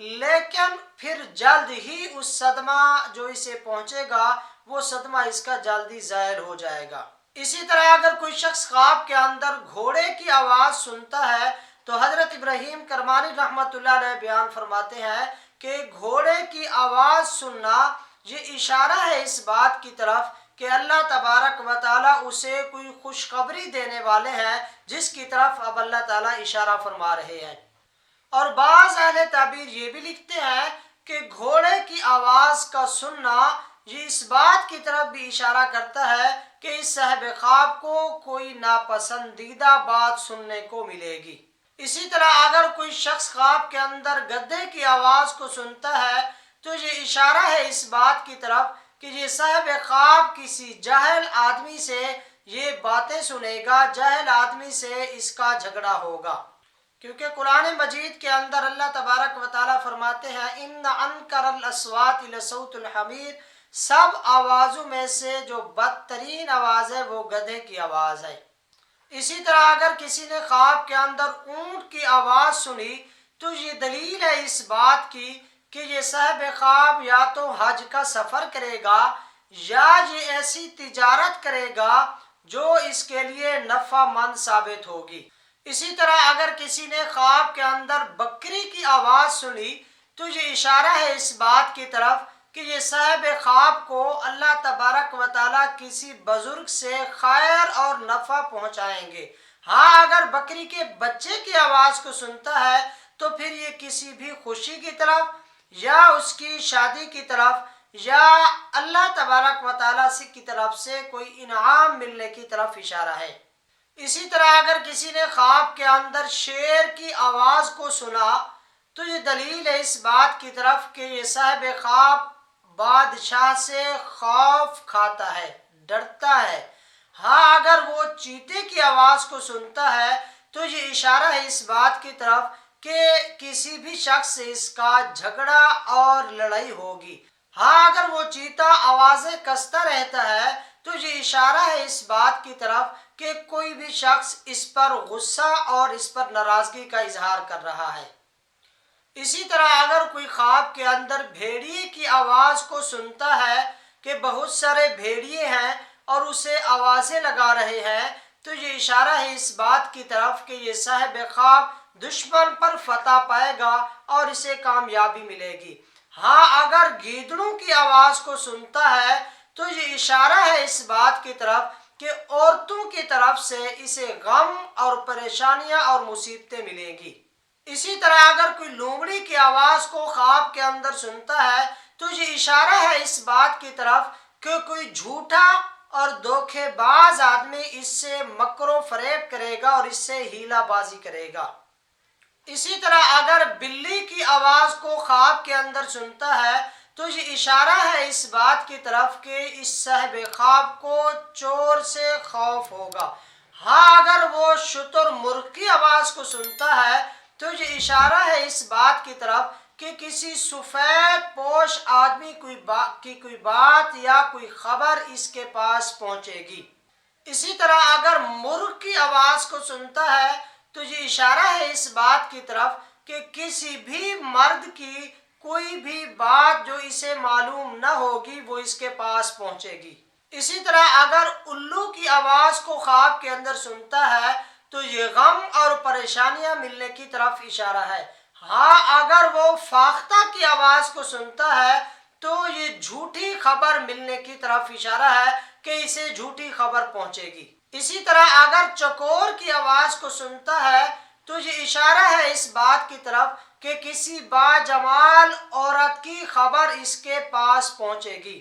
لیکن پھر جلد ہی اس صدمہ جو اسے پہنچے گا وہ صدمہ اس کا جلدی ظاہر ہو جائے گا۔ اسی طرح اگر کوئی شخص خواب کے اندر گھوڑے کی آواز سنتا ہے تو حضرت ابراہیم کرمانی رحمۃ اللہ علیہ بیان فرماتے ہیں کہ گھوڑے کی آواز سننا یہ اشارہ ہے اس بات کی طرف کہ اللہ تبارک و تعالیٰ اسے کوئی خوشخبری دینے والے ہیں، جس کی طرف اب اللہ تعالیٰ اشارہ فرما رہے ہیں۔ اور بعض اہل تعبیر یہ بھی لکھتے ہیں کہ گھوڑے کی آواز کا سننا یہ اس بات کی طرف بھی اشارہ کرتا ہے کہ اس صاحب خواب کو کوئی ناپسندیدہ بات سننے کو ملے گی۔ اسی طرح اگر کوئی شخص خواب کے اندر گدھے کی آواز کو سنتا ہے تو یہ اشارہ ہے اس بات کی طرف کہ یہ صاحب خواب کسی جاہل آدمی سے یہ باتیں سنے گا، جاہل آدمی سے اس کا جھگڑا ہوگا، کیونکہ قرآن مجید کے اندر اللہ تبارک و تعالیٰ فرماتے ہیں ان انکر الاصوات لصوت الحمیر، سب آوازوں میں سے جو بدترین آواز ہے وہ گدھے کی آواز ہے۔ اسی طرح اگر کسی نے خواب کے اندر اونٹ کی آواز سنی تو یہ دلیل ہے اس بات کی کہ یہ صاحب خواب یا تو حج کا سفر کرے گا یا یہ ایسی تجارت کرے گا جو اس کے لیے نفع مند ثابت ہوگی۔ اسی طرح اگر کسی نے خواب کے اندر بکری کی آواز سنی تو یہ اشارہ ہے اس بات کی طرف کہ یہ صاحب خواب کو اللہ تبارک و تعالیٰ کسی بزرگ سے خیر اور نفع پہنچائیں گے۔ ہاں اگر بکری کے بچے کی آواز کو سنتا ہے تو پھر یہ کسی بھی خوشی کی طرف یا اس کی شادی کی طرف یا اللہ تبارک و تعالیٰ کی طرف سے کوئی انعام ملنے کی طرف اشارہ ہے۔ اسی طرح اگر کسی نے خواب کے اندر شیر کی آواز کو سنا تو یہ دلیل ہے اس بات کی طرف کہ یہ صاحب خواب بادشاہ سے خوف کھاتا ہے، ڈرتا ہے۔ ہاں اگر وہ چیتے کی آواز کو سنتا ہے تو یہ اشارہ ہے اس بات کی طرف کہ کسی بھی شخص سے اس کا جھگڑا اور لڑائی ہوگی۔ ہاں اگر وہ چیتا آوازیں کستا رہتا ہے تو یہ اشارہ ہے اس بات کی طرف کہ کوئی بھی شخص اس پر غصہ اور اس پر ناراضگی کا اظہار کر رہا ہے۔ اسی طرح اگر کوئی خواب کے اندر بھیڑیے کی آواز کو سنتا ہے کہ بہت سارے بھیڑیے ہیں اور اسے آوازیں لگا رہے ہیں تو یہ اشارہ ہے اس بات کی طرف کہ یہ صاحب خواب دشمن پر فتح پائے گا اور اسے کامیابی ملے گی۔ ہاں اگر گیدڑوں کی آواز کو سنتا ہے تو یہ اشارہ ہے اس بات کی طرف کہ عورتوں کی طرف سے اسے غم اور پریشانیاں اور مصیبتیں ملیں گی۔ اسی طرح اگر کوئی لومڑی کی آواز کو خواب کے اندر سنتا ہے تو یہ اشارہ ہے اس بات کی طرف کہ کوئی جھوٹا اور دھوکے باز آدمی اس سے مکر و فریب کرے گا اور اس سے ہیلا بازی کرے گا۔ اسی طرح اگر بلی کی آواز کو خواب کے اندر سنتا ہے تو یہ اشارہ ہے اس بات کی طرف کہ اس صاحب خواب کو چور سے خوف ہوگا۔ ہاں اگر وہ شتر مرغ کی آواز کو سنتا ہے تو یہ اشارہ ہے اس بات کی طرف کہ کسی سفید پوش آدمی کی کوئی بات یا کوئی خبر اس کے پاس پہنچے گی۔ اسی طرح اگر مرغ کی آواز کو سنتا ہے تو یہ اشارہ ہے اس بات کی طرف کہ کسی بھی مرد کی کوئی بھی بات جو اسے معلوم نہ ہوگی وہ اس کے پاس پہنچے گی۔ اسی طرح اگر الو کی آواز کو خواب کے اندر سنتا ہے تو یہ غم اور پریشانیاں ملنے کی طرف اشارہ ہے۔ ہاں اگر وہ فاختہ کی آواز کو سنتا ہے تو یہ جھوٹی خبر ملنے کی طرف اشارہ ہے کہ اسے جھوٹی خبر پہنچے گی۔ اسی طرح اگر چکور کی آواز کو سنتا ہے تو یہ اشارہ ہے اس بات کی طرف کہ کسی باجمال عورت کی خبر اس کے پاس پہنچے گی۔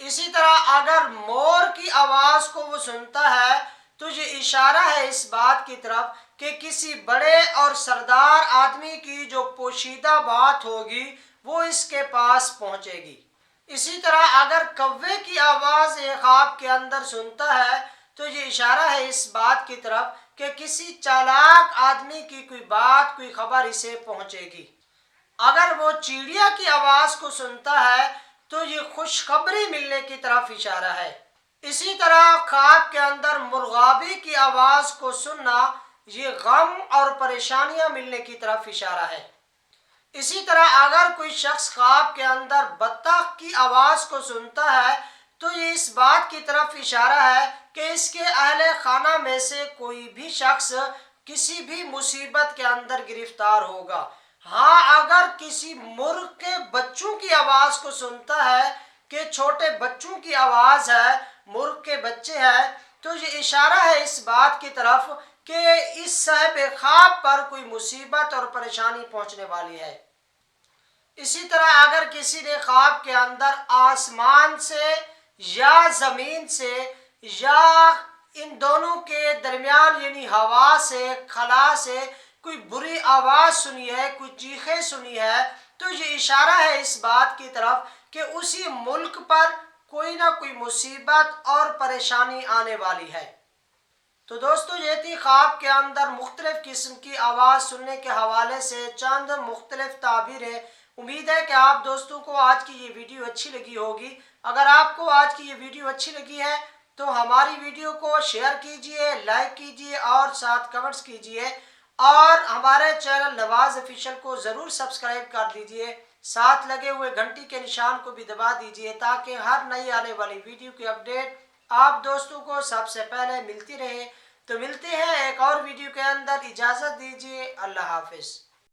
اسی طرح اگر مور کی آواز کو وہ سنتا ہے تو یہ اشارہ ہے اس بات کی طرف کہ کسی بڑے اور سردار آدمی کی جو پوشیدہ بات ہوگی وہ اس کے پاس پہنچے گی۔ اسی طرح اگر کوے کی آواز خواب کے اندر سنتا ہے تو یہ اشارہ ہے اس بات کی طرف کہ کسی چالاک آدمی کی کوئی بات کوئی خبر اسے پہنچے گی۔ اگر وہ چڑیا کی آواز کو سنتا ہے تو یہ خوشخبری ملنے کی طرف اشارہ ہے۔ اسی طرح خواب کے اندر مرغابی کی آواز کو سننا یہ غم اور پریشانیاں ملنے کی طرف اشارہ ہے۔ اسی طرح اگر کوئی شخص خواب کے اندر بطخ کی آواز کو سنتا ہے تو یہ اس بات کی طرف اشارہ ہے کہ اس کے اہل خانہ میں سے کوئی بھی شخص کسی بھی مصیبت کے اندر گرفتار ہوگا۔ ہاں، اگر کسی مرغ کے بچوں کی آواز کو سنتا ہے کہ چھوٹے بچوں کی آواز ہے، مرغ کے بچے ہیں، تو یہ اشارہ ہے اس بات کی طرف کہ اس صاحب خواب پر کوئی مصیبت اور پریشانی پہنچنے والی ہے۔ اسی طرح اگر کسی نے خواب کے اندر آسمان سے یا زمین سے یا ان دونوں کے درمیان یعنی ہوا سے خلا سے کوئی بری آواز سنی ہے، کوئی چیخیں سنی ہے، تو یہ اشارہ ہے اس بات کی طرف کہ اسی ملک پر کوئی نہ کوئی مصیبت اور پریشانی آنے والی ہے۔ تو دوستو، یہ تھی خواب کے اندر مختلف قسم کی آواز سننے کے حوالے سے چند مختلف تعبیریں۔ امید ہے کہ آپ دوستوں کو آج کی یہ ویڈیو اچھی لگی ہوگی۔ اگر آپ کو آج کی یہ ویڈیو اچھی لگی ہے تو ہماری ویڈیو کو شیئر کیجئے، لائک کیجئے اور ساتھ کمنٹس کیجئے، اور ہمارے چینل نواز آفیشل کو ضرور سبسکرائب کر دیجئے، ساتھ لگے ہوئے گھنٹی کے نشان کو بھی دبا دیجئے تاکہ ہر نئی آنے والی ویڈیو کی اپڈیٹ آپ دوستوں کو سب سے پہلے ملتی رہے۔ تو ملتے ہیں ایک اور ویڈیو کے اندر، اجازت دیجیے، اللہ حافظ۔